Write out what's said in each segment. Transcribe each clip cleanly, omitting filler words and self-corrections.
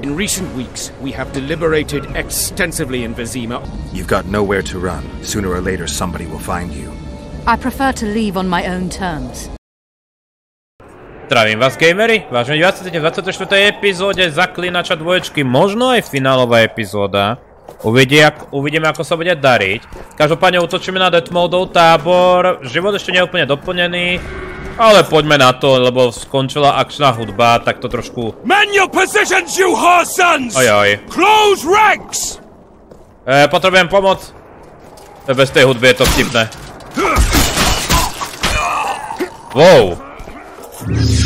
In recent weeks, we have deliberated extensively in Vizima. You've got nowhere to run. Sooner or later, somebody will find you. I prefer to leave on my own terms. Zdravím vás, gamery. Vážne diváci, v 24. epizóde Zaklinača dvoječky, možno aj finálová epizóda. Uvidíme, ako sa bude dariť. Každopádne útočíme na DETHMOLDov tábor. Život ešte nie je úplne doplnený. Ale poďme na to, lebo skončila akčná hudba, tak to trošku... Man your positions, you horse sons! Ojoj. Close ranks! Potrebujem pomoc. Bez tej hudby je to vtipné. Wow.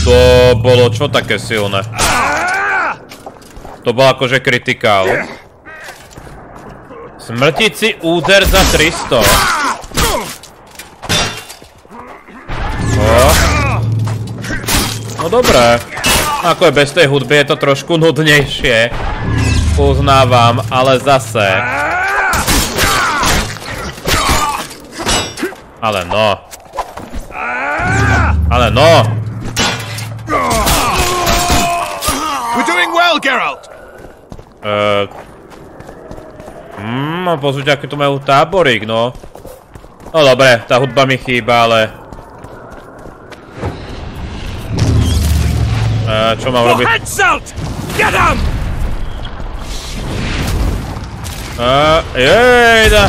To bolo čo také silné? To bol akože kritikál. Smrtíci úder za 300. No dobré. Ako je bez tej hudby, je to trošku nudnejšie. Uznávam, ale zase. Ale no. Ale no. We're doing well, Geralt. Pozrite, aký tu majú táborík, no. No dobre, tá hudba mi chýba, ale... čo mám robiť? Jejda!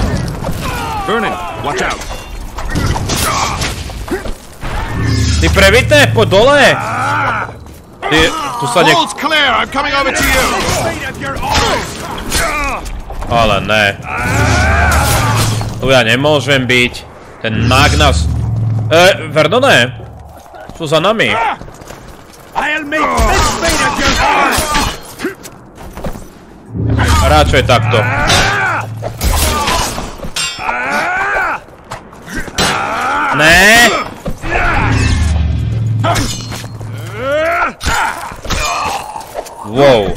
Ty previtné, poď dole! Ty, tu sa Ale ne. Tu ja nemôžem byť. Ten mág nás... Verdone! Sú za nami. Radšej takto. Ne! Wow.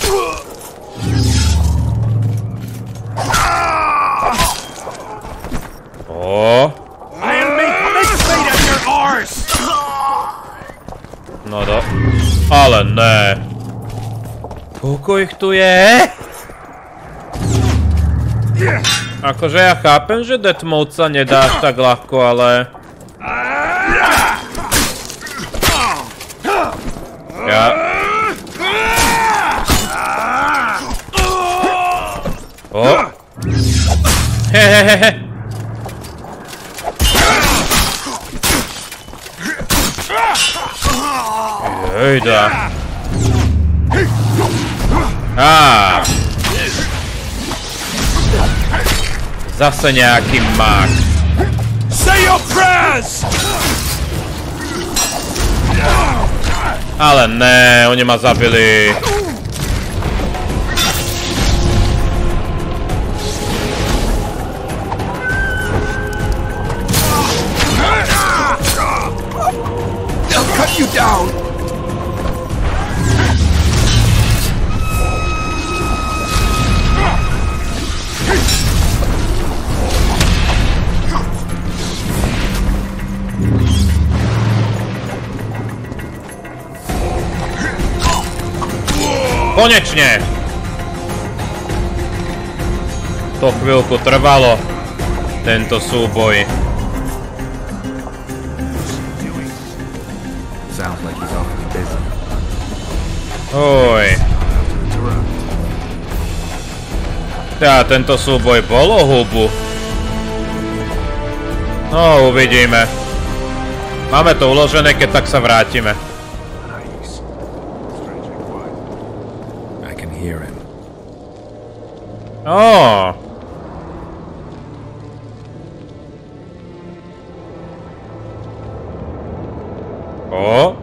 No do... Ale ne. Koľko ich tu je? Akože ja chápem, že DETHMOLD sa nedá tak ľahko, ale... Ja... Hehehehe. Jejda. Zase nejaký mág. Say your prayers! Ale ne, oni ma zabili. They'll cut you down! Konečne! To chvíľku trvalo, tento súboj. Oj. Tá, tento súboj bol o hubu. No, uvidíme. Máme to uložené, keď tak sa vrátime.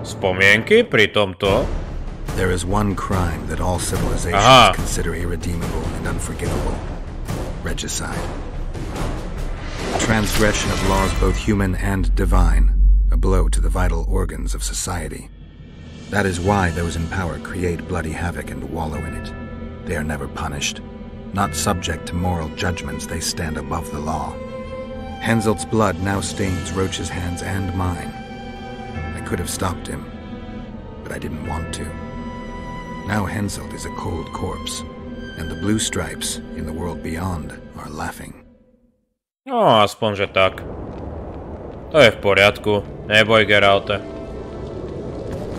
Spomienky pri tomto. There is one crime that all civilizations consider irredeemable and unforgivable. Regicide. Transgression of laws both human and divine. A blow to the vital organs of society. That is why those in power create bloody havoc and wallow in it. They are never punished. Not subject to moral judgments, they stand above the law. Henselt's blood now stains Roach's hands and mine. I could have stopped him, but I didn't want to. Now Henselt is a cold corpse, and the blue stripes in the world beyond are laughing. No, aspoň, že tak. To je v poriadku. Neboj, Geralte.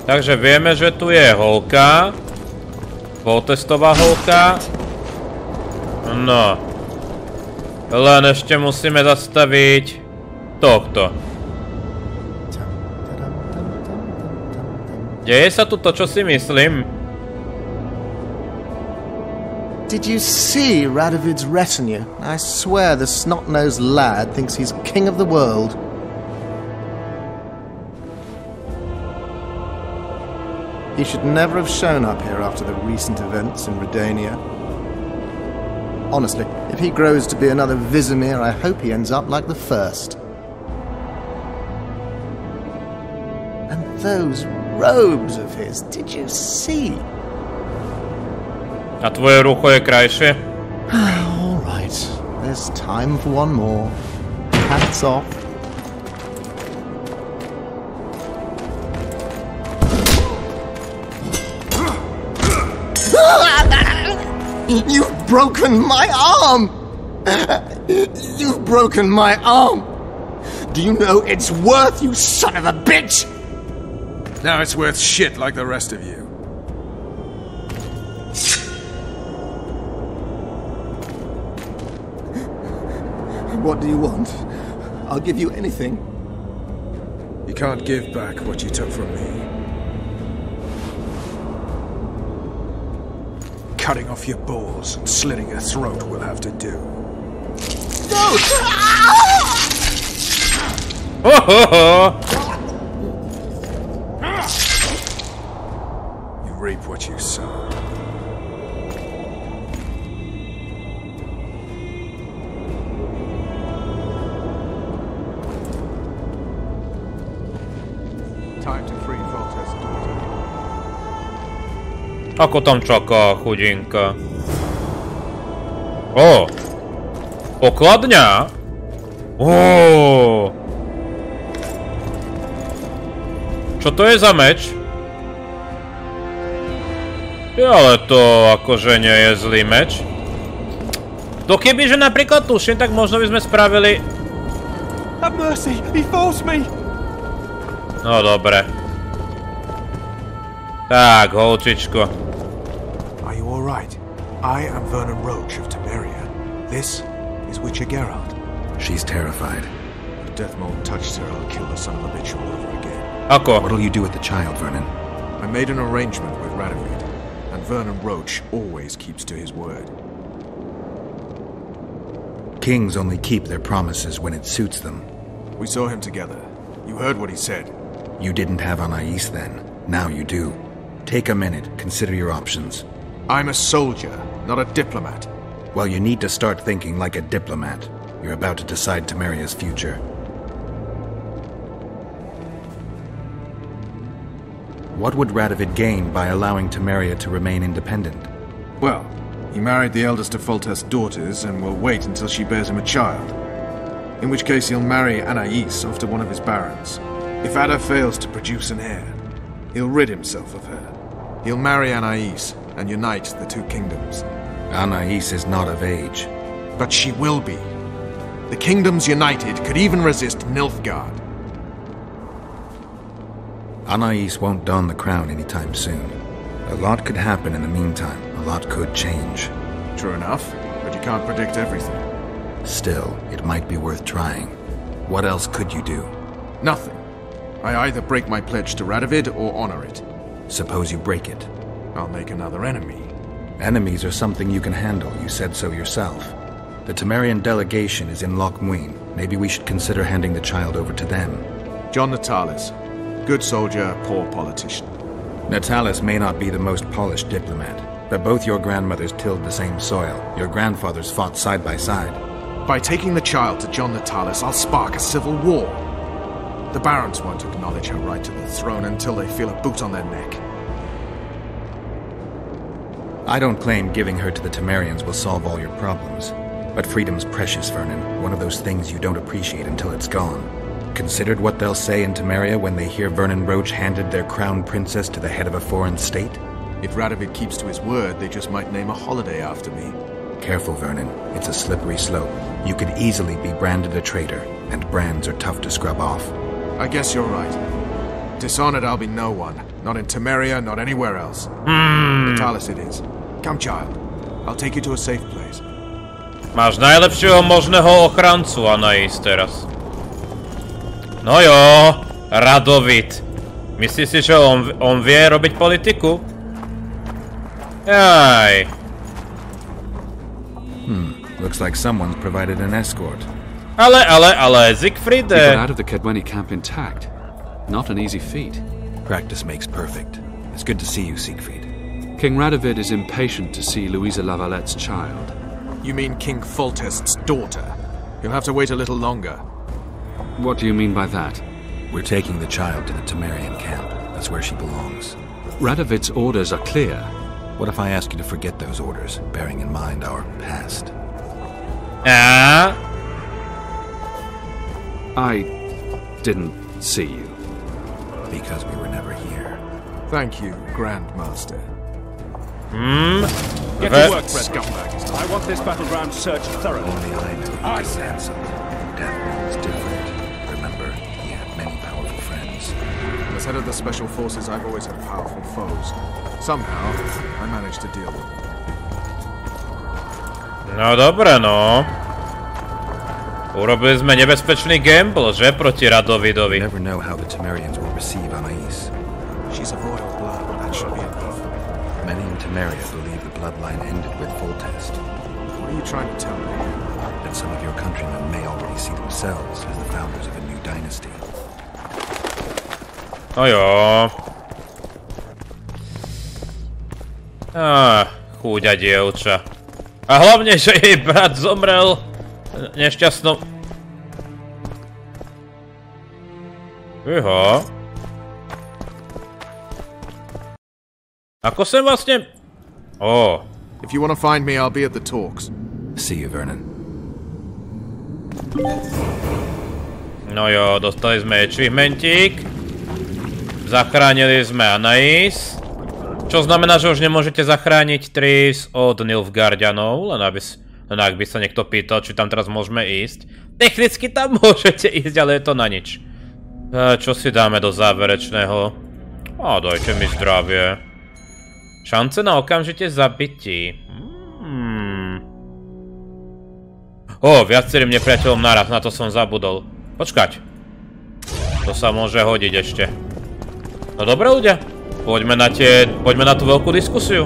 Takže vieme, že tu je holka. Poltestová holka. No. Len ešte musíme zastaviť tohto. Deje sa tu to, čo si myslím? Did you see Radovid's retinue? I swear the snot-nosed lad thinks he's king of the world. He should never have shown up here after the recent events in Redania. Honestly, if he grows to be another Vizimir, I hope he ends up like the first. And those robes of his, did you see? A tvoje rucho je krajšie? All right, there's time for one more. Hats off. You've broken my arm! You've broken my arm! Do you know it's worth, you son of a bitch? Now it's worth shit like the rest of you. What do you want? I'll give you anything. You can't give back what you took from me. Cutting off your balls and slitting your throat will have to do. No! You reap what you sow. Time to free Volta's daughter. Ako tam čaká chudinka? Ó! Pokladňa? Ó! Čo to je za meč? Ale to akože nie je zlý meč. To kebyže napríklad tuším, tak možno by sme spravili... Have mercy! He forced me! No dobre. Tak, holčičko. Are you all right? I am Vernon Roach of Temeria. This is Witcher Geralt. She's terrified. If DETHMOLD touches her, I'll kill the son of a bitch all over again. Ako? What'll you do with the child, Vernon? I made an arrangement with Radovid, and Vernon Roach always keeps to his word. Kings only keep their promises when it suits them. We saw him together. You heard what he said. You didn't have Anais then. Now you do. Take a minute. Consider your options. I'm a soldier, not a diplomat. Well, you need to start thinking like a diplomat. You're about to decide Temeria's future. What would Radovid gain by allowing Temeria to remain independent? Well, he married the eldest of Foltest's daughters and will wait until she bears him a child. In which case he'll marry Anais off to one of his barons. If Ada fails to produce an heir, he'll rid himself of her. He'll marry Anais and unite the two kingdoms. Anais is not of age. But she will be. The kingdoms united could even resist Nilfgaard. Anais won't don the crown anytime soon. A lot could happen in the meantime. A lot could change. True enough, but you can't predict everything. Still, it might be worth trying. What else could you do? Nothing. I either break my pledge to Radovid or honor it. Suppose you break it. I'll make another enemy. Enemies are something you can handle. You said so yourself. The Temerian delegation is in Loc Muinne. Maybe we should consider handing the child over to them. John Natalis. Good soldier, poor politician. Natalis may not be the most polished diplomat, but both your grandmothers tilled the same soil. Your grandfathers fought side by side. By taking the child to John Natalis, I'll spark a civil war. The barons won't acknowledge her right to the throne until they feel a boot on their neck. I don't claim giving her to the Temerians will solve all your problems. But freedom's precious, Vernon. One of those things you don't appreciate until it's gone. Considered what they'll say in Temeria when they hear Vernon Roach handed their crown princess to the head of a foreign state? If Radovid keeps to his word, they just might name a holiday after me. Careful, Vernon. It's a slippery slope. You could easily be branded a traitor, and brands are tough to scrub off. I guess you're right. Dishonored I'll be no one. Not in Temeria, not anywhere else. Natalis it is. Come, child. I'll take you to a safe place. Máš najlepšieho možného ochrancu, Anais, teraz. No jo, Radovid. Myslíš si, že on vie robiť politiku? Jaj. Looks like someone's provided an escort. Ale, Siegfried... He got out of the Kedweni camp intact. Not an easy feat. Practice makes perfect. It's good to see you, Siegfried. King Radovid is impatient to see Louisa Lavalette's child. You mean King Foltest's daughter? You'll have to wait a little longer. What do you mean by that? We're taking the child to the Temerian camp. That's where she belongs. Radovid's orders are clear. What if I ask you to forget those orders, bearing in mind our past? I didn't see you. Because we were never here. Thank you, Grandmaster. Get to work, scumbag. I want this battleground searched thoroughly. Only I knew he was handsome. DETHMOLD was different. Remember, he had many powerful friends. As head of the Special Forces, I've always had powerful foes. Somehow, I managed to deal with them. No dobre, no. Urobili sme nebezpečný gamble, že? Proti Radovidovi. You never know how the Temerians will receive Anais. She's of royal blood, that should be enough. Many in Temeria believe the bloodline ended with Foltest. What are you trying to tell me? That some of your countrymen may already see themselves as the founders of a new dynasty. No jo. Chúďa dievča. A hlavne, že jej brat zomrel nešťastnou... Iho. Ako sem vlastne... If you want to find me, I'll be at the talks. See you, Vernon. No jo, dostali sme achievementík. Zachránili sme Anais. Čo znamená, že už nemôžete zachrániť Tris od Nilfgaardianov, len ak by sa niekto pýtal, či tam teraz môžeme ísť. Technicky tam môžete ísť, ale je to na nič. Čo si dáme do záverečného? Dajte mi zdravie. Šance na okamžite zabití. Viacerým nepriateľom naraz, na to som zabudol. Počkať. To sa môže hodiť ešte. No dobre ľudia. Poďme na tú veľkú diskusiu.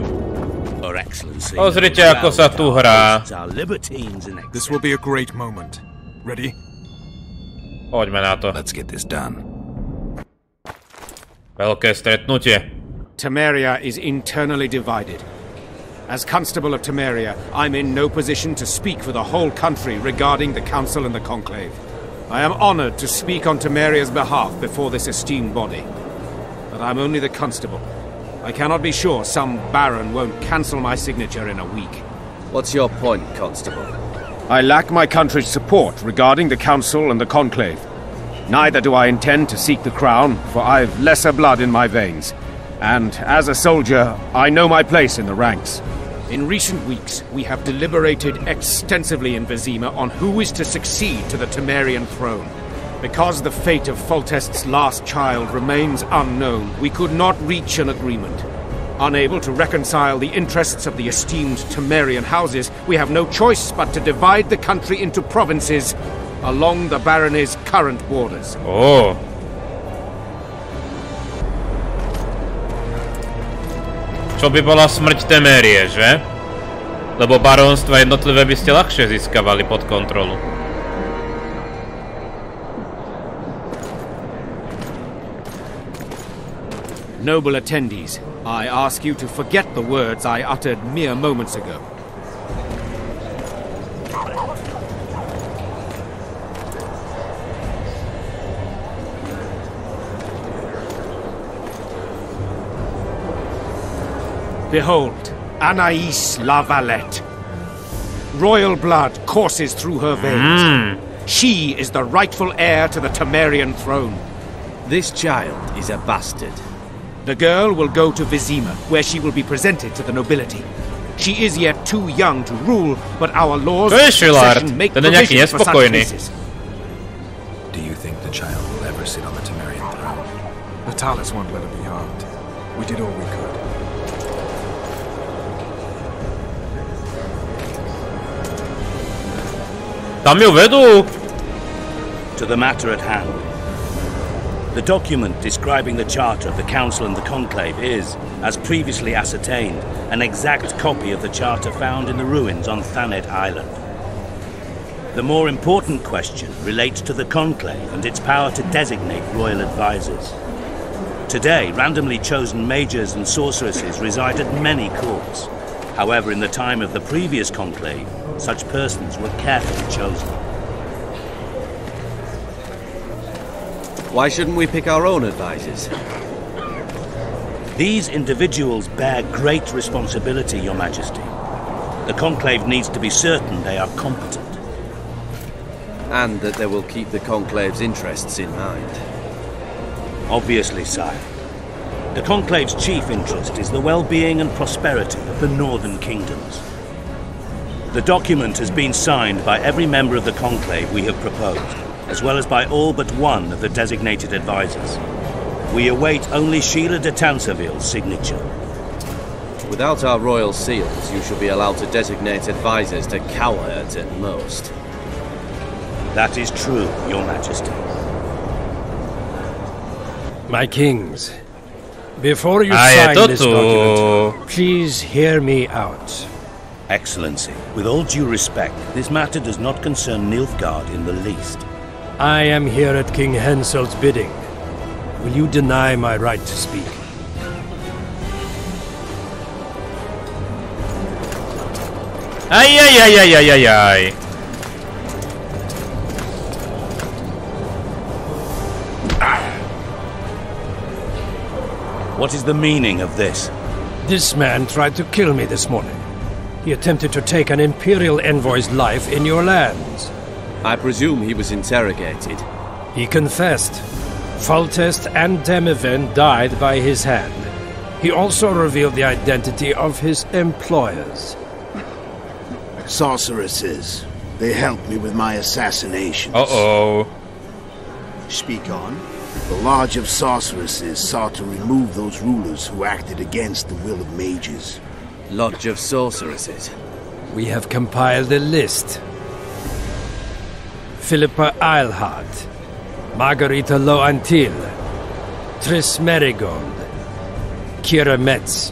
Pozrite, ako sa tu hrá. This will be a great moment. Ready? Poďme na to. Let's get this done. Veľké stretnutie. Temeria is internally divided. As Constable of Temeria, I'm in no position to speak for the whole country regarding the Council and the Conclave. I am honored to speak on Temeria's behalf before this esteemed body. But I'm only the Constable. I cannot be sure some Baron won't cancel my signature in a week. What's your point, Constable? I lack my country's support regarding the Council and the Conclave. Neither do I intend to seek the crown, for I've lesser blood in my veins. And as a soldier, I know my place in the ranks. In recent weeks, we have deliberated extensively in Vizima on who is to succeed to the Temerian throne. Because the fate of Foltest's last child remains unknown, we could not reach an agreement. Unable to reconcile the interests of the esteemed Temerian houses, we have no choice but to divide the country into provinces along the barony's current borders. Čo by bola smrť Temerie, že? Lebo barónstva jednotlivé by ste ľahšie získavali pod kontrolu. Noble attendees, I ask you to forget the words I uttered mere moments ago. Behold, Anais Lavalette. Royal blood courses through her veins. She is the rightful heir to the Temerian throne. This child is a bastard. The girl will go to Vizima, where she will be presented to the nobility. She is yet too young to rule, but our laws of succession make provision for such cases. Do you think the child will ever sit on the Temerian throne? Natalis won't let her be harmed. We did all we could. Tam ju vedú! To the matter at hand. The document describing the charter of the Council and the Conclave is, as previously ascertained, an exact copy of the charter found in the ruins on Thanet Island. The more important question relates to the Conclave and its power to designate royal advisors. Today, randomly chosen mages and sorceresses reside at many courts. However, in the time of the previous Conclave, such persons were carefully chosen. Why shouldn't we pick our own advisors? These individuals bear great responsibility, Your Majesty. The Conclave needs to be certain they are competent. And that they will keep the Conclave's interests in mind. Obviously, sire. The Conclave's chief interest is the well-being and prosperity of the northern kingdoms. The document has been signed by every member of the Conclave we have proposed, as well as by all but one of the designated advisors. We await only Sheila de Tanseville's signature. Without our royal seals, you shall be allowed to designate advisors to cowards at most. That is true, Your Majesty. My kings, before you sign this document, please hear me out. Excellency, with all due respect, this matter does not concern Nilfgaard in the least. I am here at King Henselt's bidding. Will you deny my right to speak? Ay, ay, ay, ay, ay, ay, ay. What is the meaning of this? This man tried to kill me this morning. He attempted to take an Imperial envoy's life in your lands. I presume he was interrogated. He confessed. Foltest and Demiven died by his hand. He also revealed the identity of his employers. Sorceresses. They helped me with my assassinations. Uh-oh. Speak on. The Lodge of Sorceresses sought to remove those rulers who acted against the will of mages. Lodge of Sorceresses. We have compiled a list. Philippa Eilhard, Margarita Loantil, Tris Merigold, Kira Metz,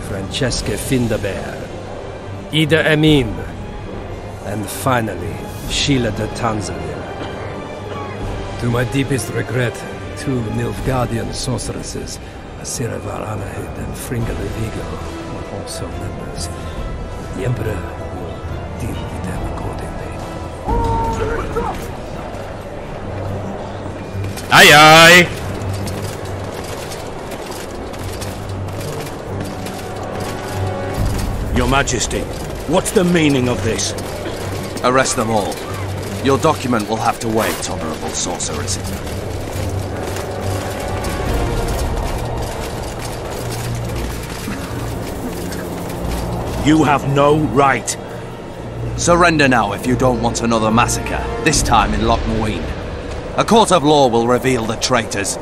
Francesca Findaber, Ida Emin, and finally, Sheila de Tanseville. To my deepest regret, two Nilfgaardian sorceresses, Asira Varanahid and Fringa de Vigo, were also members. The Emperor will deal with them accordingly. Aye, aye. Your Majesty, what's the meaning of this? Arrest them all. Your document will have to wait, Honorable Sorceress. You have no right. Surrender now if you don't want another massacre, this time in LOC MUINNE. A court of law will reveal the traitors.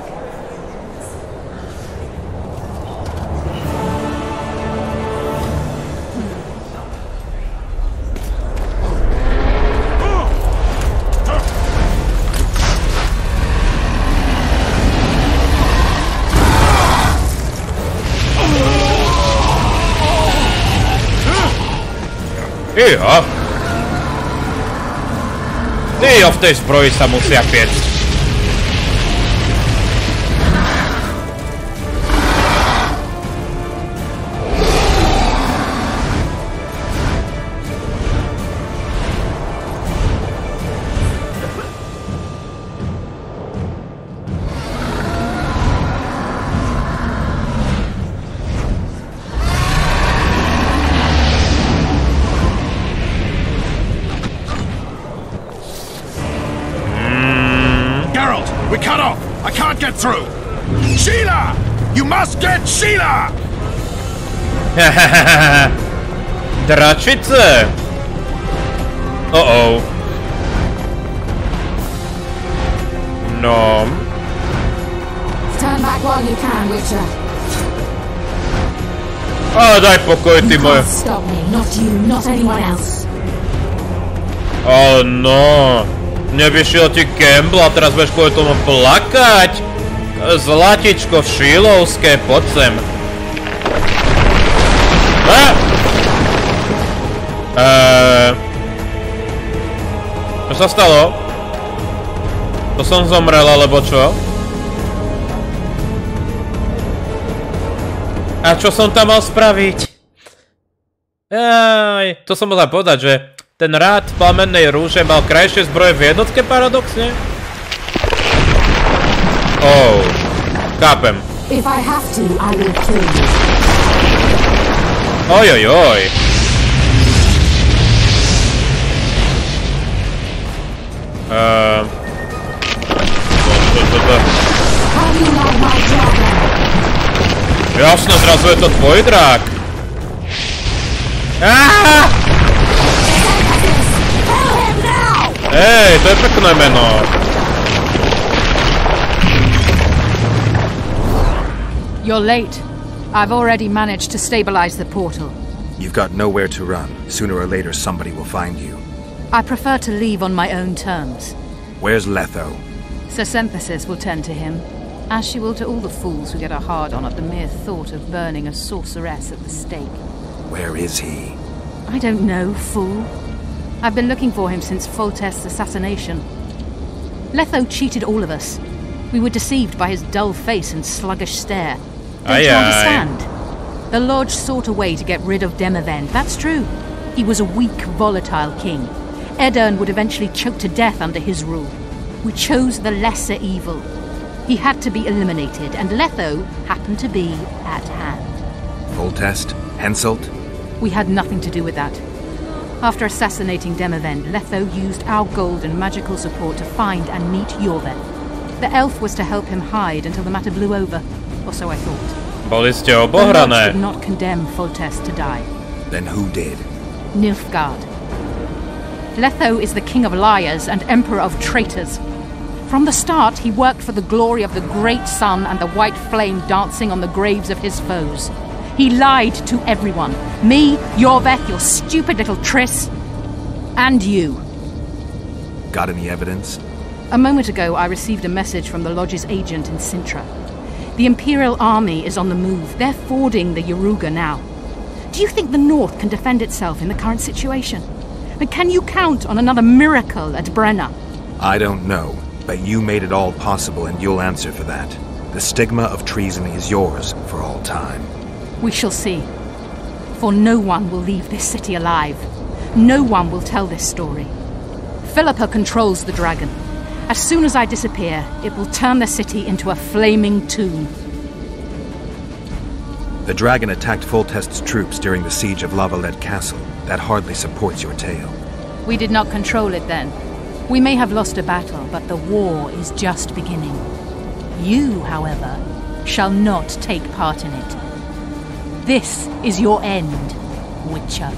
Iho. Tío, v tej zbroji sa musia piecť. You must get Sheila! Dračice! Uh-oh. No. Turn back while you can, Witcher. Ale daj pokoj, ty moje. Stop me, not you, not anyone else. Oh no. Nevyšiel ti Campbell a teraz budeš kvôli tomu plakať? Zlatičko šilovské, poď sem. Čo sa stalo? To som zomrel, alebo čo? A čo som tam mal spraviť? Jaj, to som mohla povedať, že ten rád plamennej rúže mal krajšie zbroje v jednotke paradoxne? Oh, chápem. If I have to, I will kill you. Ojojoj. Jasno, zrazu je to tvoj drak. Ej, to je pekné meno. You're late. I've already managed to stabilize the portal. You've got nowhere to run. Sooner or later somebody will find you. I prefer to leave on my own terms. Where's Letho? Sir Synthesis will tend to him, as she will to all the fools who get a hard-on at the mere thought of burning a sorceress at the stake. Where is he? I don't know, fool. I've been looking for him since Foltest's assassination. Letho cheated all of us. We were deceived by his dull face and sluggish stare. Don't you understand? The Lodge sought a way to get rid of Demavend, that's true. He was a weak, volatile king. Edirn would eventually choke to death under his rule. We chose the lesser evil. He had to be eliminated, and Letho happened to be at hand. Foltest? Henselt? We had nothing to do with that. After assassinating Demavend, Letho used our gold and magical support to find and meet Jorveth. The elf was to help him hide until the matter blew over, or so I thought. Boli ste The obohrané. Lodge did not condemn Foltest to die. Then who did? Nilfgaard. Letho is the king of liars and emperor of traitors. From the start, he worked for the glory of the great sun and the white flame dancing on the graves of his foes. He lied to everyone. Me, Jorveth, your stupid little Triss, and you. Got any evidence? A moment ago, I received a message from the Lodge's agent in Sintra. The Imperial Army is on the move. They're fording the Yaruga now. Do you think the North can defend itself in the current situation? And can you count on another miracle at Brenna? I don't know, but you made it all possible and you'll answer for that. The stigma of treason is yours for all time. We shall see. For no one will leave this city alive. No one will tell this story. Philippa controls the dragon. As soon as I disappear, it will turn the city into a flaming tomb. The dragon attacked Foltest's troops during the siege of Lavalette Castle. That hardly supports your tale. We did not control it then. We may have lost a battle, but the war is just beginning. You, however, shall not take part in it. This is your end, Witcher.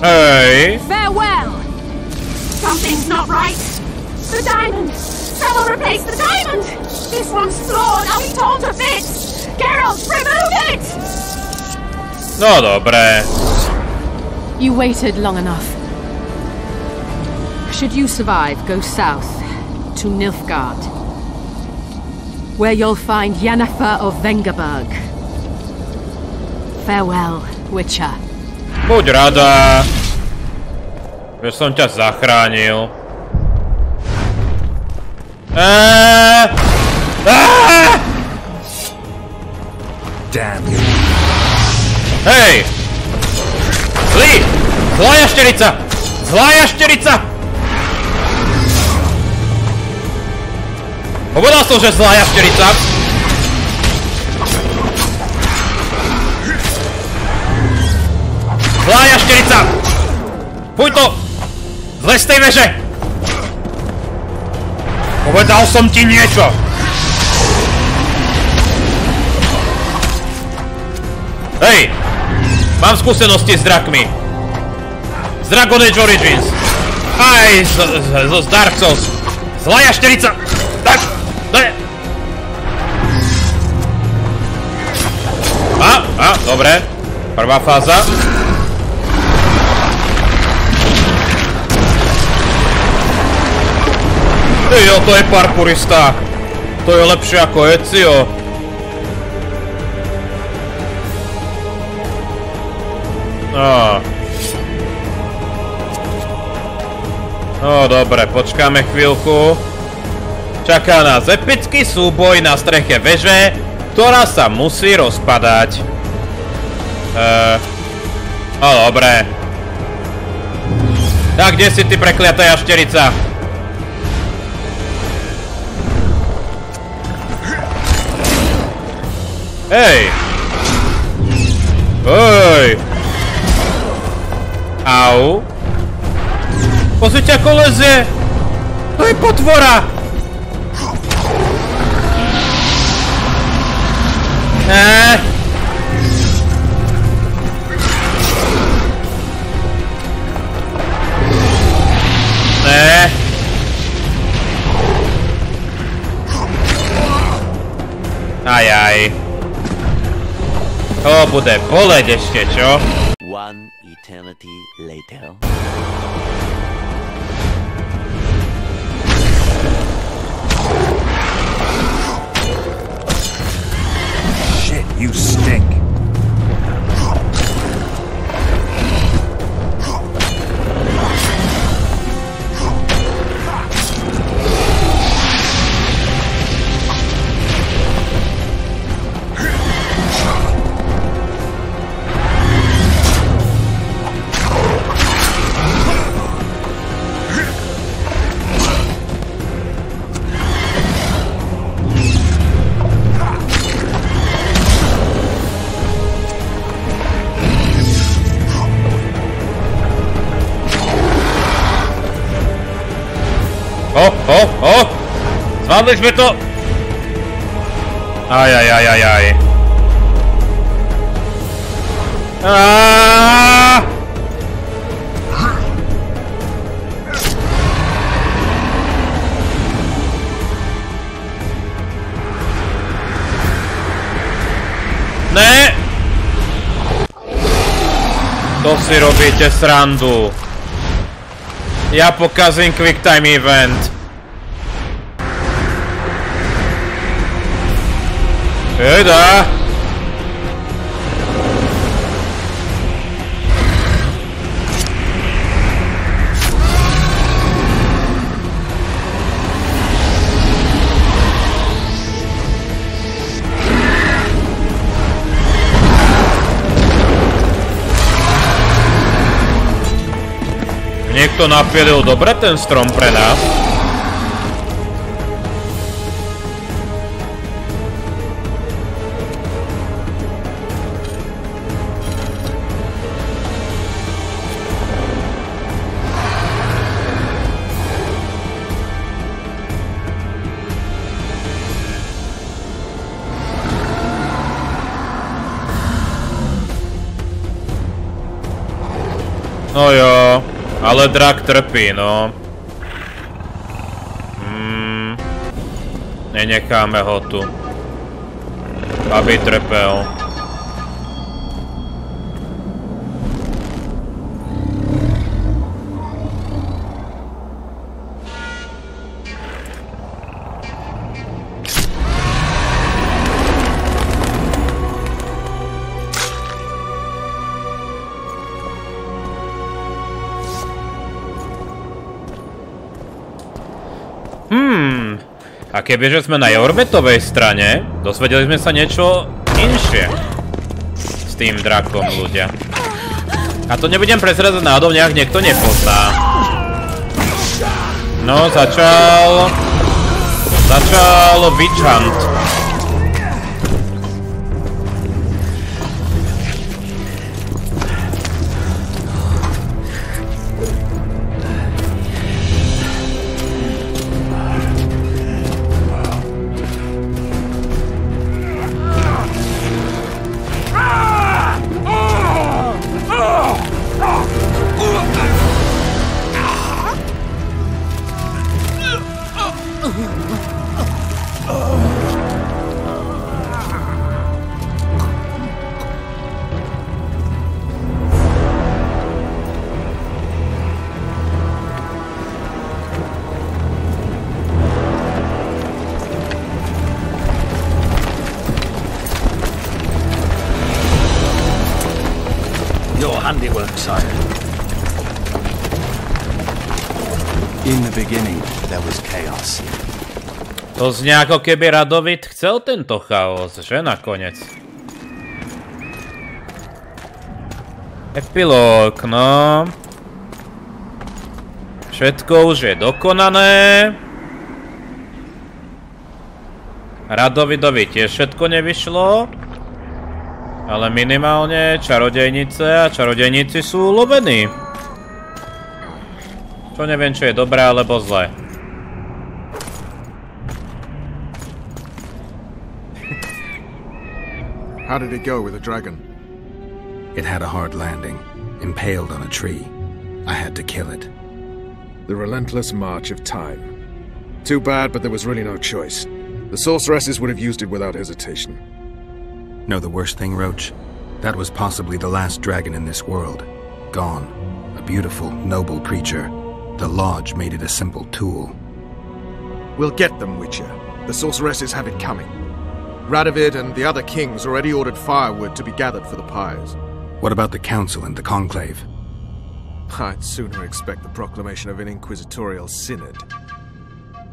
Hey! Farewell! Something's not right! The diamond! Someone replace the diamond! This one's flawed! I'll be torn to bits! Geralt, remove it! No dobre. You waited long enough. Should you survive, go south to Nilfgaard, where you'll find Yennefer of Vengerberg. Farewell, Witcher. Buď rada, že som ťa zachránil. Damn you. Hej! Zlý! Zlá jašterica! Zlá jašterica! Povedal som, že zlá jašterica! Zlá jašterica! Fuj to! Zle z tej veže! Povedal som ti niečo! Hej! Mám skúsenosti s drakmi. Z Dragon Age Origins. Aj z Dark Souls. Zlá jašterica! Tak! Dobre. Prvá fáza. Jo, to je parkourista. To je lepšie ako Ezio. No dobre, počkáme chvíľku. Čaká nás epický súboj na streche veže, ktorá sa musí rozpadať. No dobre. Tak kde si ty prekliatá jašterica? Hej! Hej! Au! Pozrite, ako lezie! To je potvora! Ajaj. To bude boleť ešte, čo? One eternity later. Shit, you stink. Zvládli sme to! Ajajajajaj. Ne! To si robíte srandu. Ja pokazím quick time event. Ejda! Niekto napielil dobre ten strom pre nás. No jo, ale drak trpí, no. Nenecháme ho tu, aby trpel. A kebyže sme na Jorvetovej strane, dozvedeli sme sa niečo inšie s tým drakom, ľudia. A to nebudem prezradzať náhodou, nejak niekto nepozná. No, začal Witch Hunt. handiwork, sire. In the beginning, there was chaos. To znie ako keby Radovit chcel tento chaos, že nakoniec? Epilóg, no. Všetko už je dokonané. Radovidovi tiež všetko nevyšlo. Ale minimálne čarodejnice a čarodejníci sú ľúbení. Čo neviem, čo je dobré alebo zlé. How did it go with the dragon? It had a hard landing, impaled on a tree. I had to kill it. The relentless march of time. Too bad, but there was really no choice. The sorceresses would have used it without hesitation. Know the worst thing, Roach? That was possibly the last dragon in this world. Gone. A beautiful, noble creature. The Lodge made it a simple tool. We'll get them, Witcher. The sorceresses have it coming. Radovid and the other kings already ordered firewood to be gathered for the pyres. What about the council and the conclave? I'd sooner expect the proclamation of an inquisitorial synod.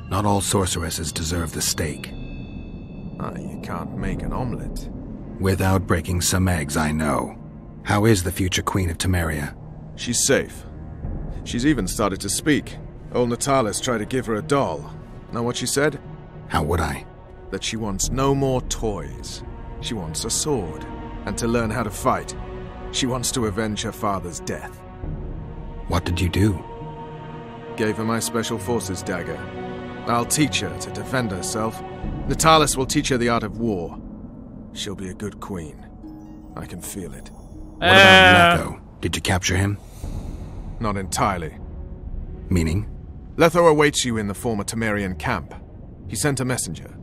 Not all sorceresses deserve the stake. You can't make an omelette. Without breaking some eggs, I know. How is the future Queen of Temeria? She's safe. She's even started to speak. Old Natalis tried to give her a doll. Know what she said? How would I? That she wants no more toys. She wants a sword, and to learn how to fight. She wants to avenge her father's death. What did you do? Gave her my special forces dagger. I'll teach her to defend herself. Natalis will teach her the art of war. She'll be a good queen. I can feel it. What about Letho? Did you capture him? Not entirely. Meaning? Letho awaits you in the former Temerian camp. He sent a messenger.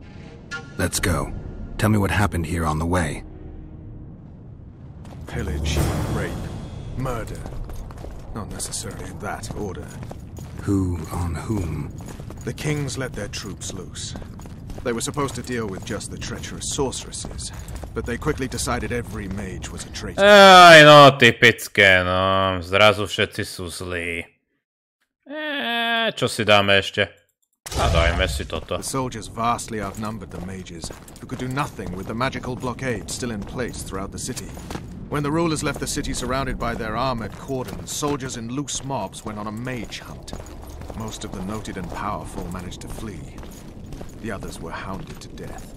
Let's go. Tell me what happened here on the way. Pillage, rape, murder. Not necessarily in that order. Who on whom? The kings let their troops loose. They were supposed to deal with just the treacherous sorceresses, but they quickly decided every mage was a traitor. Aj no, typické, no. Zrazu všetci sú zlí. Čo si dáme ešte? A dajme si toto. The soldiers vastly outnumbered the mages, who could do nothing with the magical blockade still in place throughout the city. When the rulers left the city surrounded by their armored cordons, soldiers in loose mobs went on a mage hunt. Most of the noted and powerful managed to flee. The others were hounded to death.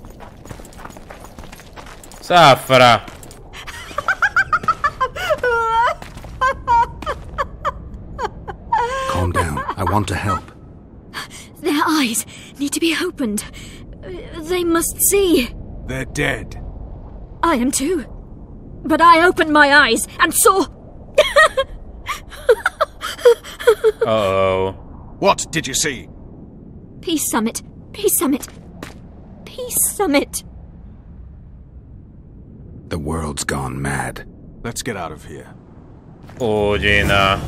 Safra. Calm down. I want to help. Their eyes need to be opened. They must see. They're dead. I am too. But I opened my eyes and saw... Uh-oh. What did you see? Peace Summit. Peace Summit. Peace Summit. The world's gone mad. Let's get out of here. Odina.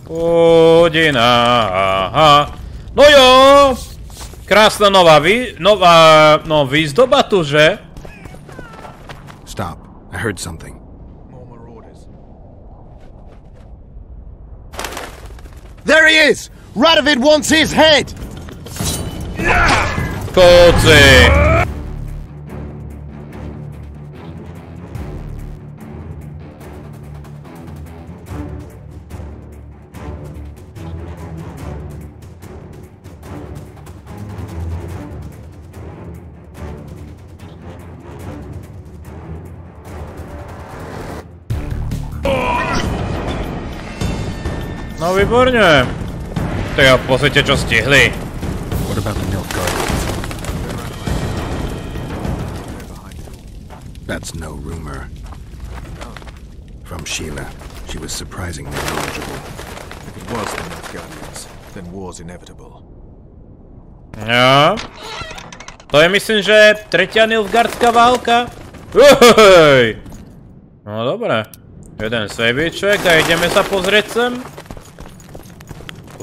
Odina. Aha. No jo. Krásna nová výzdoba tu, že? Stop. I heard something. There he is! Radovid wants his head! Koci! No výborne. Tak jo, pozrite, čo stihli. What about the milk garden? That's no rumor. From Sheila. She was surprisingly knowledgeable. If it was the Milk Guardians, then war's inevitable. Jo. To je myslím, že tretia Nilfgaardská válka. Uhoj. No dobré. Jeden sejbiček a ideme sa pozrieť sem.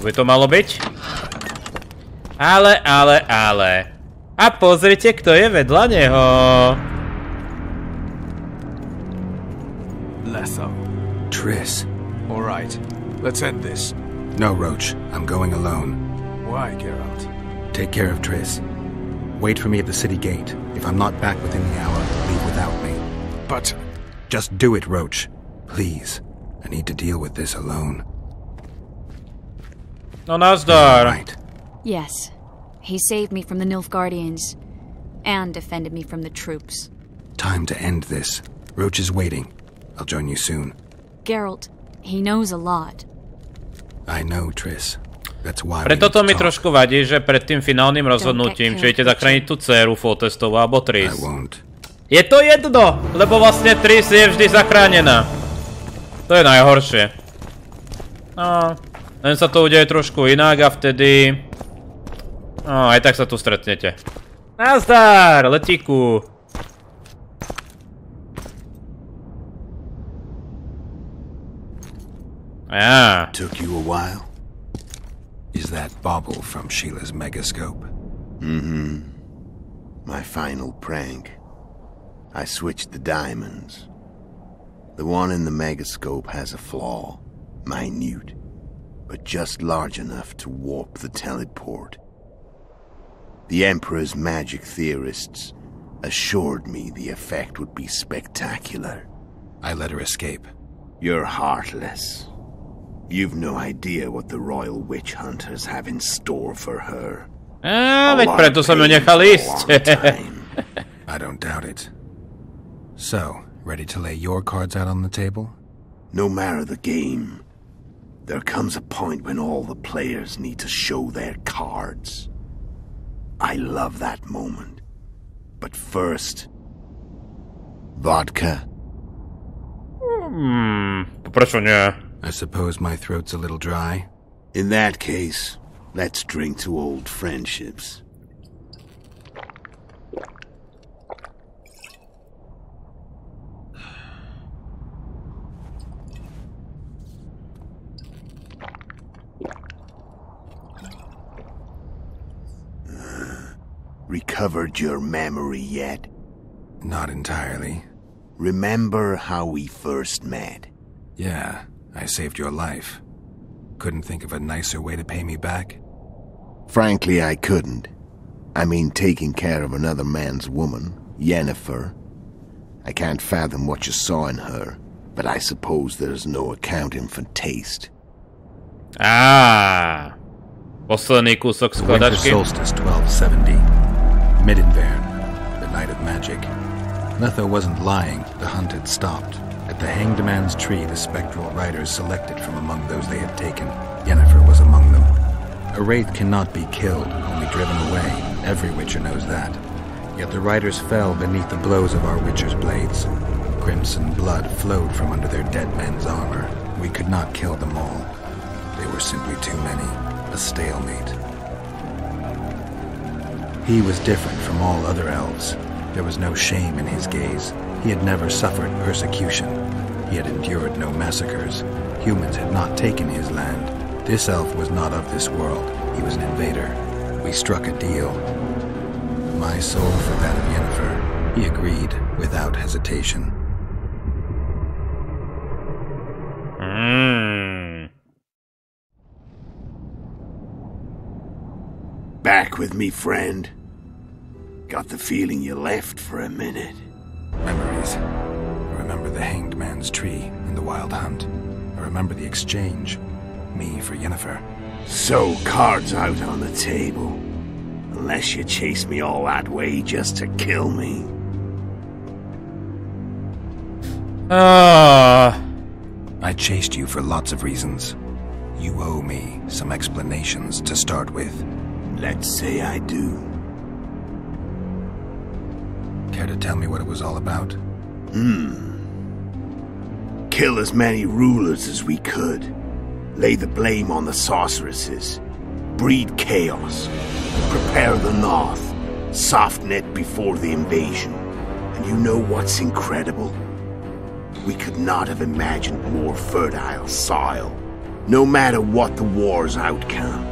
By to malo byť? Ale. A pozrite, kto je vedľa neho. Letho. Triss. All right. Let's end this. No, Roach. I'm going alone. Why, Geralt? Take care of Triss. Wait for me at the city gate. If I'm not back within the hour, leave without me. But... Just do it, Roach. Please. I need to deal with this alone. No, nazdar. Right. Yes. He saved me from the Nilfgaardians. And defended me from the troops. Time to end this. Roach is waiting. I'll join you soon. Geralt, he knows a lot. I know, Triss. That's why Preto to mi trošku vadí, že pred tým finálnym rozhodnutím, či idete zachrániť tú dceru Foltestovú alebo Triss. Je to jedno, lebo vlastne Triss je vždy zachránená. To je najhoršie. No, len sa to udeje trošku inak a vtedy... No, aj tak sa tu stretnete. Nazdar, letíku. Yeah. Took you a while? Is that bauble from Sheila's megascope? Mm-hmm. My final prank. I switched the diamonds. The one in the megascope has a flaw. Minute. But just large enough to warp the teleport. The Emperor's magic theorists assured me the effect would be spectacular. I let her escape. You're heartless. You've no idea what the royal witch hunters have in store for her. Veď preto som ju nechal ísť. I don't doubt it. So, ready to lay your cards out on the table? No matter the game, there comes a point when all the players need to show their cards. I love that moment. But first... Vodka? Prečo nie? I suppose my throat's a little dry. In that case, let's drink to old friendships. Recovered your memory yet? Not entirely. Remember how we first met? Yeah, I saved your life. Couldn't think of a nicer way to pay me back? Frankly, I couldn't. I mean, taking care of another man's woman, Yennefer. I can't fathom what you saw in her, but I suppose there's no accounting for taste. Posledný kúsok Winter skladačky. solstice 1270. Midinvern, the night of magic. Letho wasn't lying, the hunt had stopped. At the Hanged Man's Tree, the spectral riders selected from among those they had taken. Yennefer was among them. A wraith cannot be killed, only driven away. Every witcher knows that. Yet the riders fell beneath the blows of our witcher's blades. Crimson blood flowed from under their dead men's armor. We could not kill them all. They were simply too many. A stalemate. He was different from all other elves. There was no shame in his gaze. He had never suffered persecution. He had endured no massacres. Humans had not taken his land. This elf was not of this world. He was an invader. We struck a deal. My soul for that of Yennefer. He agreed without hesitation. Back with me, friend. Got the feeling you left for a minute. Memories. I remember the Hanged Man's Tree and the Wild Hunt. I remember the exchange. Me for Yennefer. So, cards out on the table. Unless you chase me all that way just to kill me. I chased you for lots of reasons. You owe me some explanations to start with. Let's say I do. Care to tell me what it was all about? Kill as many rulers as we could. Lay the blame on the sorceresses. Breed chaos. Prepare the north. Soft net before the invasion. And you know what's incredible? We could not have imagined more fertile soil. No matter what the war's outcome,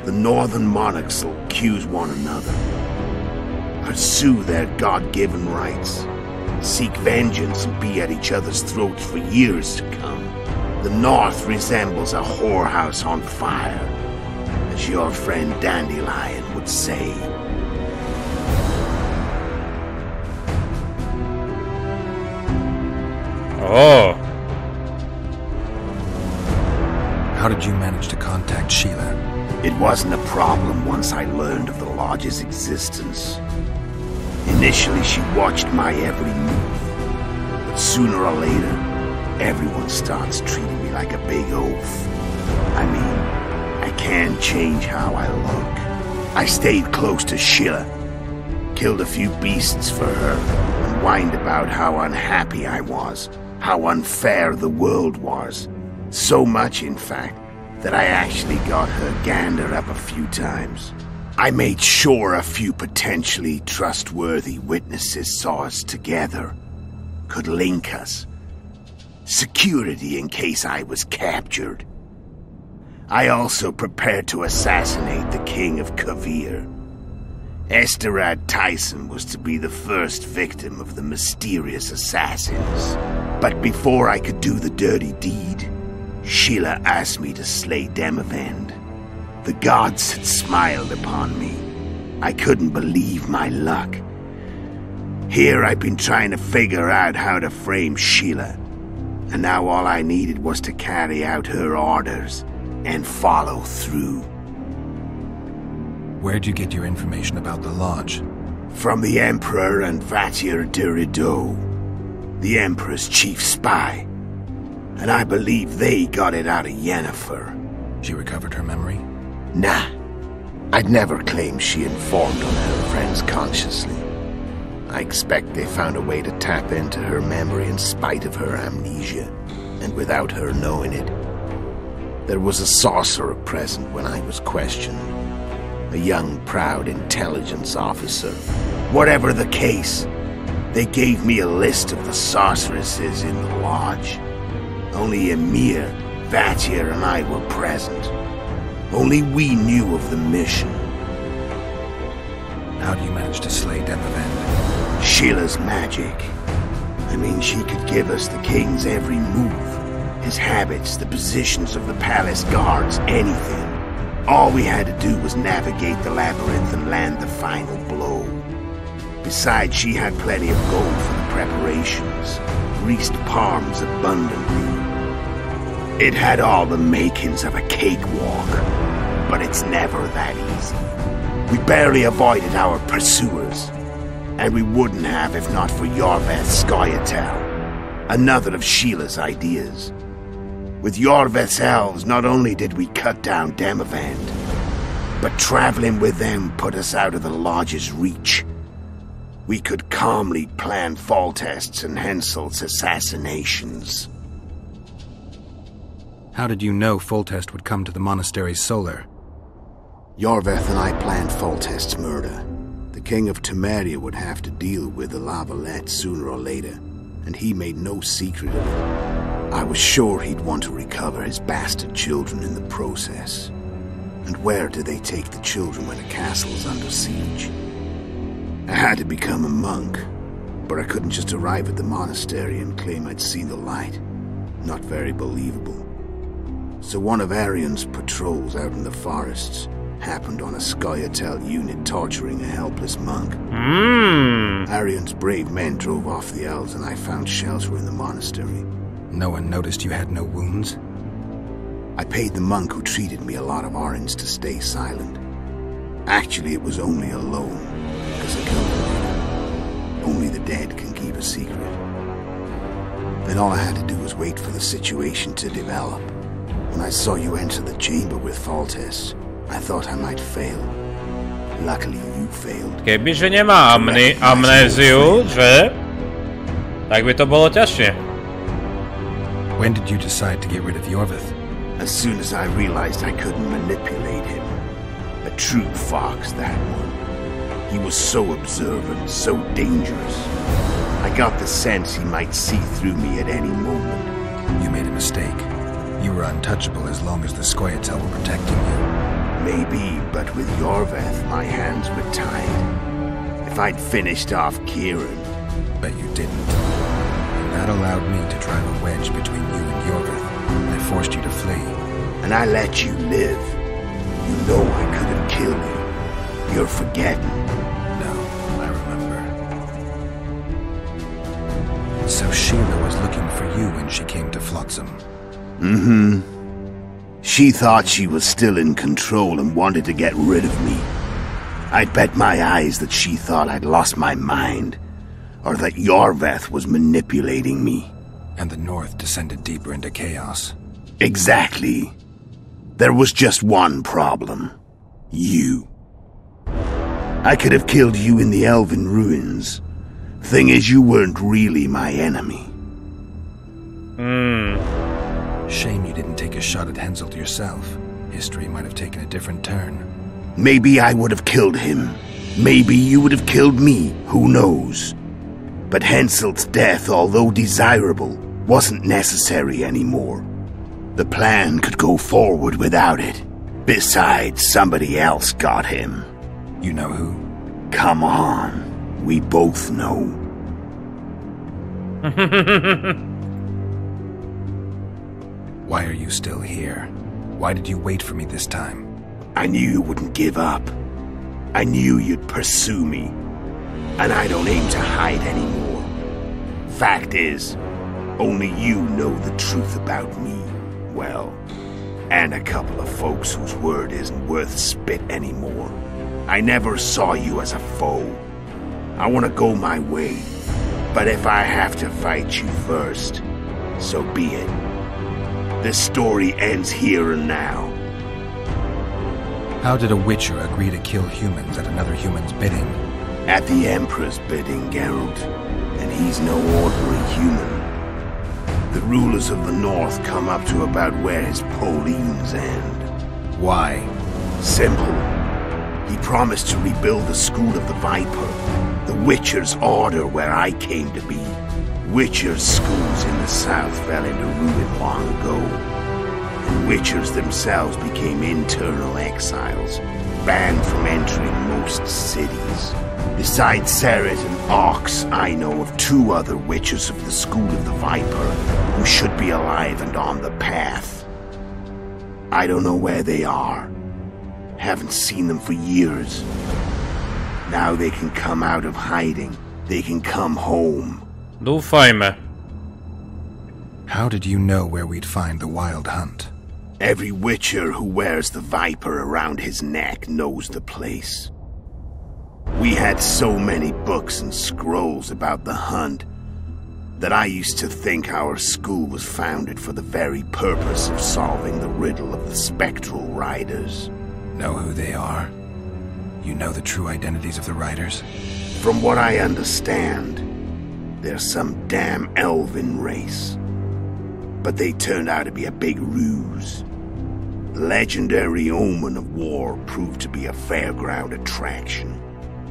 the northern monarchs will accuse one another. Pursue their God-given rights. seek vengeance and be at each other's throats for years to come. The North resembles a whorehouse on fire, as your friend Dandelion would say. Oh. How did you manage to contact Sheila? It wasn't a problem once I learned of the Lodge's existence. Initially, she watched my every move. But sooner or later, everyone starts treating me like a big oaf. I mean, I can't change how I look. I stayed close to Sheila, killed a few beasts for her, and whined about how unhappy I was, how unfair the world was. So much, in fact, that I actually got her gander up a few times. I made sure a few potentially trustworthy witnesses saw us together, could link us. Security in case I was captured. I also prepared to assassinate the King of Kavir. Esterad Tyson was to be the first victim of the mysterious assassins. But before I could do the dirty deed, Sheila asked me to slay Demavend. The gods had smiled upon me. I couldn't believe my luck. Here I've been trying to figure out how to frame Sheila, and now all I needed was to carry out her orders and follow through. Where'd you get your information about the Lodge? From the Emperor and Vatir de Rideau, the Emperor's chief spy. And I believe they got it out of Yennefer. She recovered her memory? Nah. I'd never claim she informed on her friends consciously. I expect they found a way to tap into her memory in spite of her amnesia, and without her knowing it. There was a sorcerer present when I was questioned. A young, proud intelligence officer. Whatever the case, they gave me a list of the sorceresses in the Lodge. Only Emir, Vatir, and I were present. Only we knew of the mission. How do you manage to slay Demavend? Sheila's magic. I mean, she could give us the king's every move. His habits, the positions of the palace guards, anything. All we had to do was navigate the labyrinth and land the final blow. Besides, she had plenty of gold for the preparations. Greased palms abundantly. It had all the makings of a cakewalk, but it's never that easy. We barely avoided our pursuers, and we wouldn't have if not for Yorveth Skoyatel, another of Sheila's ideas. With Yorveth's elves, not only did we cut down Demavend, but traveling with them put us out of the Lodge's reach. We could calmly plan Foltest's and Hensel's assassinations. How did you know Foltest would come to the monastery's solar? Yorveth and I planned Foltest's murder. The King of Temeria would have to deal with the Lavalette sooner or later, and he made no secret of it. I was sure he'd want to recover his bastard children in the process. And where do they take the children when a castle's under siege? I had to become a monk, but I couldn't just arrive at the monastery and claim I'd seen the light. Not very believable. So one of Arian's patrols out in the forests happened on a Skoyatel unit torturing a helpless monk. Arian's brave men drove off the elves and I found shelter in the monastery. No one noticed you had no wounds? I paid the monk who treated me a lot of orange to stay silent. Actually, it was only a loan, because I killed him later. Only the dead can keep a secret. Then all I had to do was wait for the situation to develop. When I saw you enter the chamber with Foltest, I thought I might fail. Luckily, you failed. Kebyže nemá amnéziu, že? Tak by to bolo ťažšie. When did you decide to get rid of Yorveth? As soon as I realized I couldn't manipulate him. A true fox, that one. He was so observant, so dangerous. I got the sense he might see through me at any moment. You made a mistake. You were untouchable as long as the Skoyatel were protecting you. Maybe, but with Yorveth, my hands were tied. If I'd finished off Kieran, Bet you didn't. And that allowed me to drive a wedge between you and Yorvith. I forced you to flee. And I let you live. You know I could have killed you. You're forgetting. No, I remember. So Sheila was looking for you when she came to Flotsam. Mm-hmm. She thought she was still in control and wanted to get rid of me. I'd bet my eyes that she thought I'd lost my mind, or that Yorvith was manipulating me. And the North descended deeper into chaos. Exactly. There was just one problem. You. I could have killed you in the Elven ruins. Thing is, you weren't really my enemy. Shame you didn't take a shot at Henselt yourself. History might have taken a different turn. Maybe I would have killed him. Maybe you would have killed me. Who knows? But Henselt's death, although desirable, wasn't necessary anymore. The plan could go forward without it. Besides, somebody else got him. You know who? Come on. We both know. Why are you still here? Why did you wait for me this time? I knew you wouldn't give up. I knew you'd pursue me. And I don't aim to hide anymore. Fact is, only you know the truth about me. Well, and a couple of folks whose word isn't worth spit anymore. I never saw you as a foe. I want to go my way. But if I have to fight you first, so be it. This story ends here and now. How did a Witcher agree to kill humans at another human's bidding? At the Emperor's bidding, Geralt. And he's no ordinary human. The rulers of the North come up to about where his Pauline's end. Why? Simple. He promised to rebuild the School of the Viper, the Witcher's order where I came to be. Witcher's schools in the south fell into ruin long ago. And Witchers themselves became internal exiles, banned from entering most cities. Besides Seret and Ox, I know of 2 other Witchers of the School of the Viper who should be alive and on the path. I don't know where they are. Haven't seen them for years. Now they can come out of hiding. They can come home. Dúfajme. How did you know where we'd find the Wild Hunt? Every Witcher who wears the Viper around his neck knows the place. We had so many books and scrolls about the hunt that I used to think our school was founded for the very purpose of solving the riddle of the spectral riders. Know who they are? You know the true identities of the riders? From what I understand, they're some damn elven race. But they turned out to be a big ruse. The legendary omen of war proved to be a fairground attraction.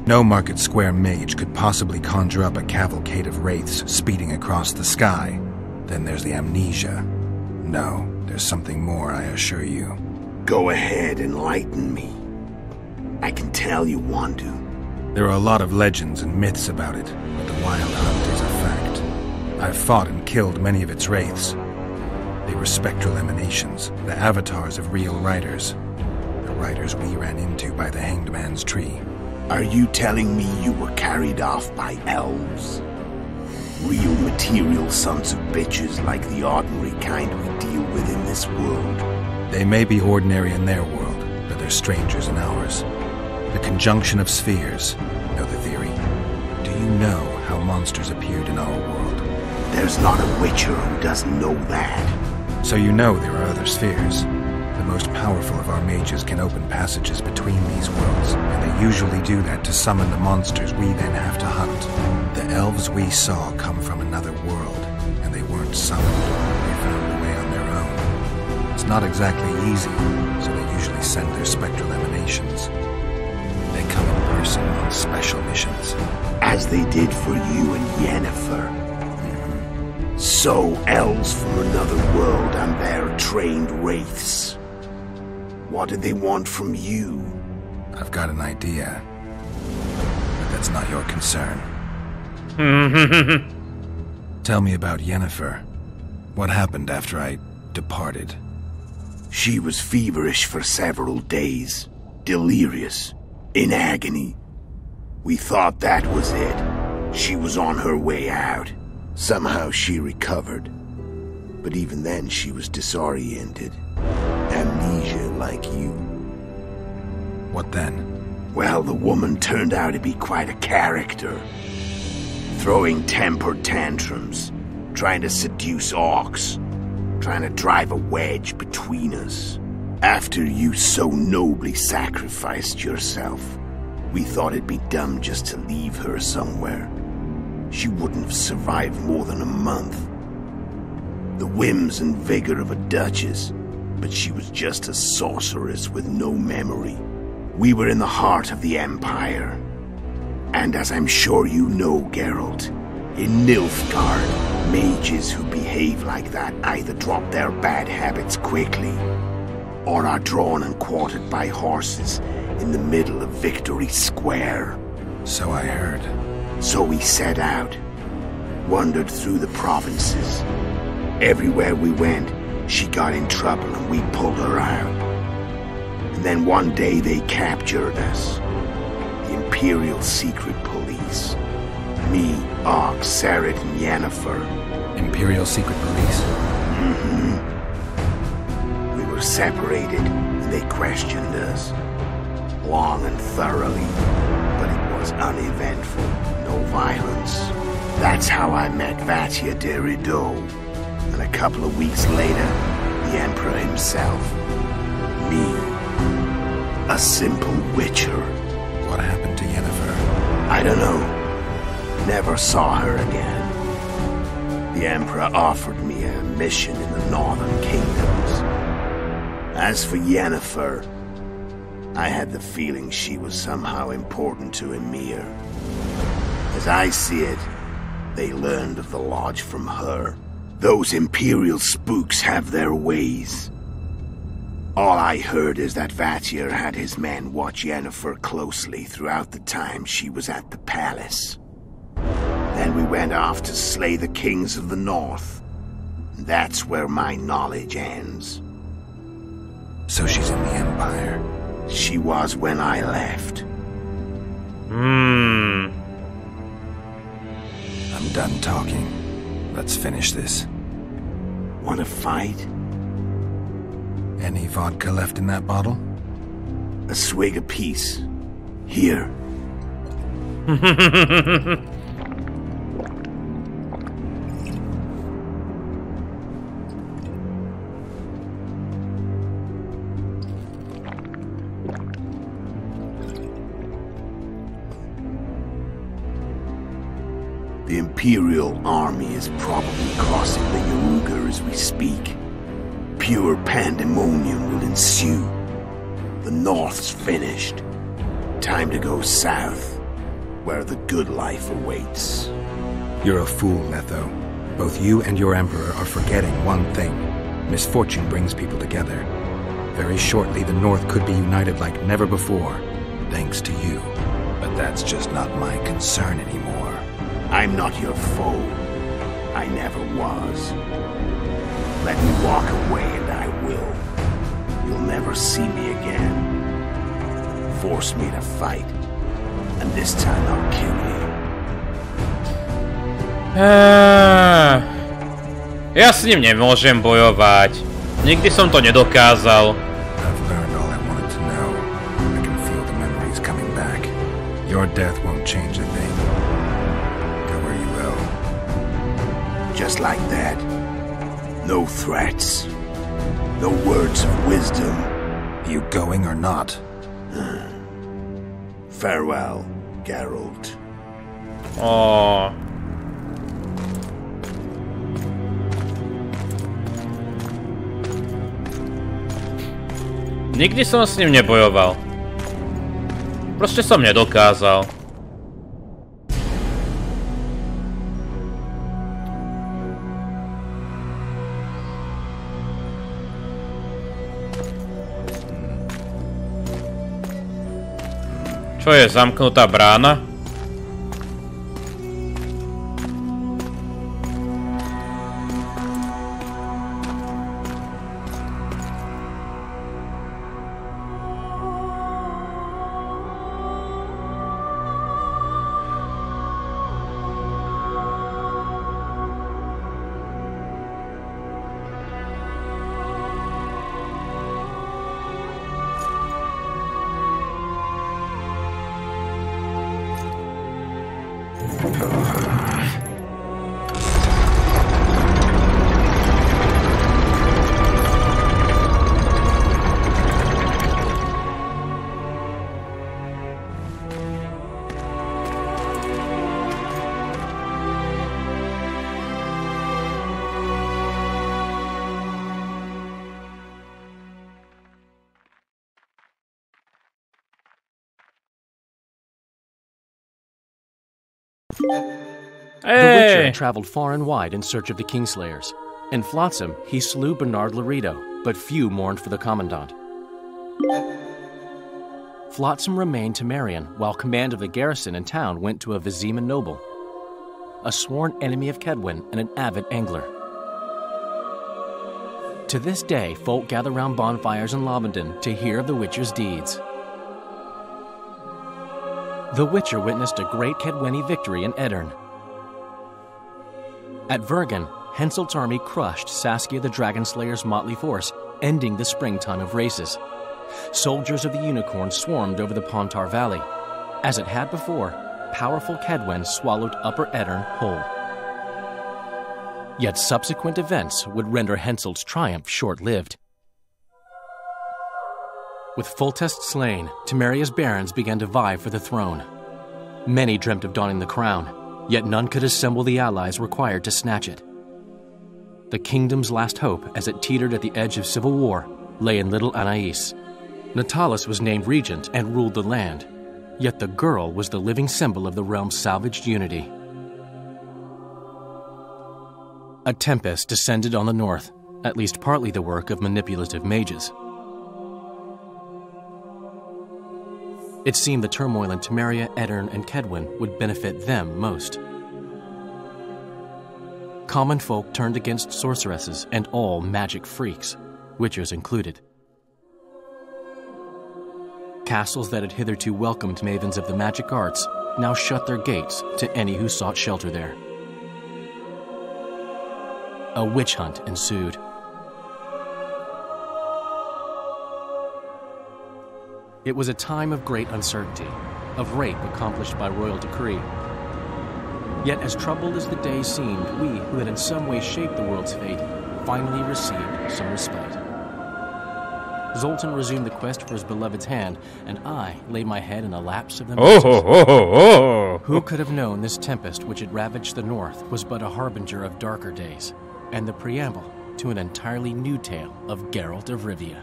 No Market Square mage could possibly conjure up a cavalcade of wraiths speeding across the sky. Then there's the amnesia. No, there's something more, I assure you. Go ahead, enlighten me. I can tell you want to. There are a lot of legends and myths about it, but the Wild Hunt is a fact. I've fought and killed many of its wraiths. They were spectral emanations, the avatars of real riders. The riders we ran into by the Hanged Man's Tree. Are you telling me you were carried off by elves? Real material sons of bitches like the ordinary kind we deal with in this world? They may be ordinary in their world, but they're strangers in ours. The conjunction of spheres. Know the theory? Do you know how monsters appeared in our world? There's not a Witcher who doesn't know that. So you know there are other spheres. The most powerful of our mages can open passages between these worlds, and they usually do that to summon the monsters we then have to hunt. The elves we saw come from another world, and they weren't summoned. They found a way on their own. It's not exactly easy, so they usually send their spectral emanations. They come in person on special missions. As they did for you and Yennefer. So, elves from another world and their trained wraiths. What did they want from you? I've got an idea. But that's not your concern. Tell me about Yennefer. What happened after I departed? She was feverish for several days, delirious, in agony. We thought that was it. She was on her way out. Somehow she recovered. But even then she was disoriented. Amnesia like you. What then? Well, the woman turned out to be quite a character. Throwing temper tantrums, trying to seduce orcs, trying to drive a wedge between us. After you so nobly sacrificed yourself, we thought it'd be dumb just to leave her somewhere. She wouldn't have survived more than a month. The whims and vigor of a duchess, but she was just a sorceress with no memory. We were in the heart of the Empire. And as I'm sure you know, Geralt, in Nilfgaard, mages who behave like that either drop their bad habits quickly, or are drawn and quartered by horses in the middle of Victory Square. So I heard. So we set out, wandered through the provinces. Everywhere we went, she got in trouble and we pulled her out. And then one day they captured us. The Imperial Secret Police. Me, Og, Seret, and Yennefer. Imperial Secret Police? Mm-hmm. We were separated, and they questioned us. Long and thoroughly, but it was uneventful. No violence. That's how I met Vatia de Rideau. And a couple of weeks later, the Emperor himself. Me. A simple witcher. What happened to Yennefer? I don't know. Never saw her again. The Emperor offered me a mission in the Northern Kingdoms. As for Yennefer, I had the feeling she was somehow important to Emir. As I see it, they learned of the Lodge from her. Those Imperial spooks have their ways. All I heard is that Vatir had his men watch Yennefer closely throughout the time she was at the palace. Then we went off to slay the kings of the north. That's where my knowledge ends. So she's in the Empire? She was when I left. I'm done talking. Let's finish this. Want to fight? Any vodka left in that bottle? A swig apiece. Here. The Imperial army is probably crossing the Yaruga as we speak. Pure pandemonium will ensue. The North's finished. Time to go south, where the good life awaits. You're a fool, Letho. Both you and your Emperor are forgetting one thing. Misfortune brings people together. Very shortly, the North could be united like never before, thanks to you. But that's just not my concern anymore. I'm not your foe. I never was. Let me walk away and I will. You'll never see me again. Force me to fight, and this time I'll kill you. Ja s ním nemôžem bojovať. Nikdy som to nedokázal. I've learned all I wanted to know. I can feel the memories coming back. Your death won't change a thing. Go where you will. Just like that. No threats. No words of wisdom. You going or not? Farewell, Geralt. Oh. Nikdy som s ním nebojoval. Proste som nedokázal. Čo je, zamknutá brána? The Witcher had traveled far and wide in search of the Kingslayers. In Flotsam, he slew Bernard Laredo, but few mourned for the Commandant. Flotsam remained to Marion, while command of the garrison and town went to a Vizima noble, a sworn enemy of Kedwen and an avid angler. To this day, folk gather round bonfires in Lobenden to hear of the Witcher's deeds. The Witcher witnessed a great Kedweni victory in Edirn. At Vergen, Henselt's army crushed Saskia the Dragonslayer's motley force, ending the springtime of races. Soldiers of the Unicorn swarmed over the Pontar Valley. As it had before, powerful Kedwen swallowed Upper Edirn whole. Yet subsequent events would render Henselt's triumph short-lived. With Foltest slain, Temeria's barons began to vie for the throne. Many dreamt of donning the crown, yet none could assemble the allies required to snatch it. The kingdom's last hope, as it teetered at the edge of civil war, lay in little Anais. Natalis was named regent and ruled the land, yet the girl was the living symbol of the realm's salvaged unity. A tempest descended on the north, at least partly the work of manipulative mages. It seemed the turmoil in Temeria, Edirn, and Kedwen would benefit them most. Common folk turned against sorceresses and all magic freaks, witchers included. Castles that had hitherto welcomed mavens of the magic arts now shut their gates to any who sought shelter there. A witch hunt ensued. It was a time of great uncertainty, of rape accomplished by royal decree. Yet as troubled as the day seemed, we, who had in some way shaped the world's fate, finally received some respite. Zoltan resumed the quest for his beloved's hand, and I laid my head in a lapse of the mist. Who could have known this tempest which had ravaged the north was but a harbinger of darker days, and the preamble to an entirely new tale of Geralt of Rivia.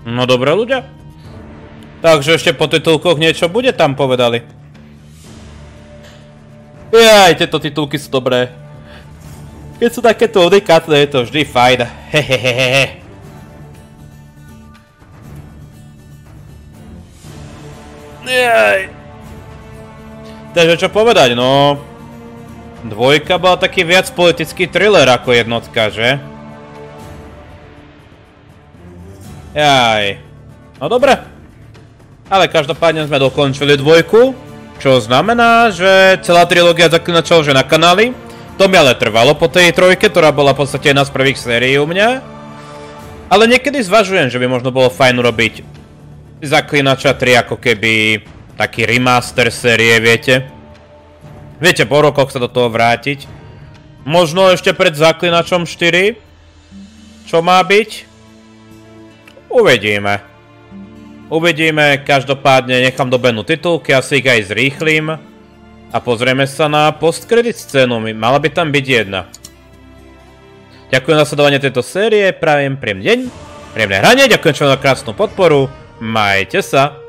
No dobré ľudia. Takže ešte po titulkoch niečo bude tam povedali. Jaj, tieto titulky sú dobré. Keď sú takéto unikátne, je to vždy fajn. Hehehehe. Jaj. Takže čo povedať, no. Dvojka bola taký viac politický thriller ako jednotka, že? Jaj. No dobre. Ale každopádne sme dokončili dvojku, čo znamená, že celá trilógia Zaklinačov už je na kanáli. To mi ale trvalo po tej trojke, ktorá bola v podstate jedna z prvých sérií u mňa. Ale niekedy zvažujem, že by možno bolo fajn urobiť Zaklinača 3 ako keby taký remaster série, viete? Viete, po rokoch sa do toho vrátiť. Možno ešte pred Zaklinačom 4. Čo má byť? Uvidíme. Uvidíme, každopádne nechám dobehnúť titulky, asi ich aj zrýchlim. A pozrieme sa na post-credit scénu, mala by tam byť jedna. Ďakujem za sledovanie tejto série, prajem príjemný deň, príjemné hranie, ďakujem za krásnu podporu, majte sa.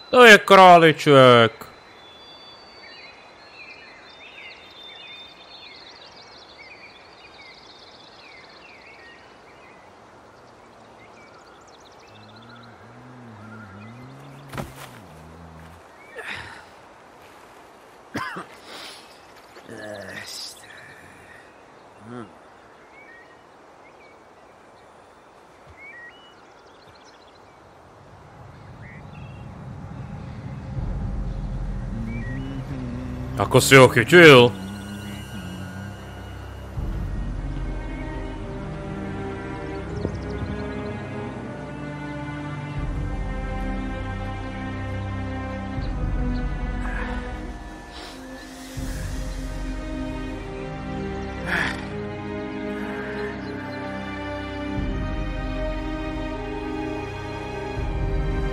To je králiček. Ako si ho chytil?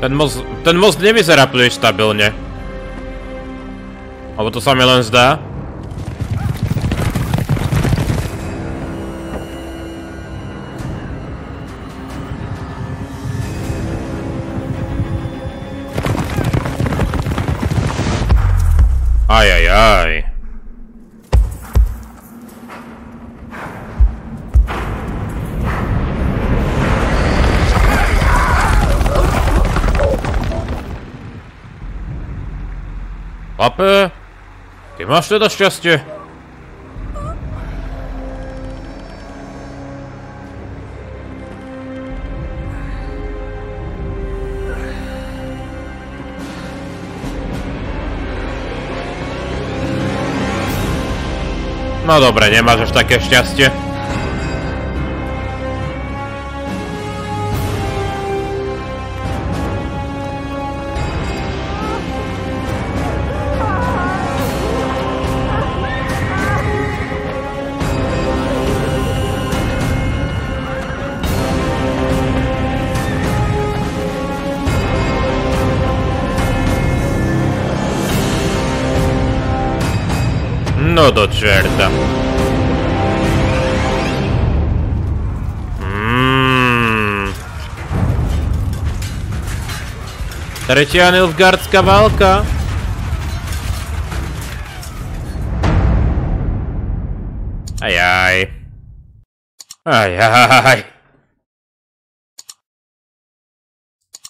Ten most nevyzerá príliš stabilne. Alebo to sa mi len zdá? Ajajaj. Chlape? Ty máš teda šťastie? No dobre, nemáš až také šťastie. No do čerta. Tretia Nilfgaardská válka. Ajaj. Ajaj.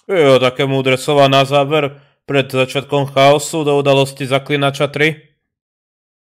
Jo, také múdre slova na záver pred začiatkom chaosu do udalosti Zaklinača 3.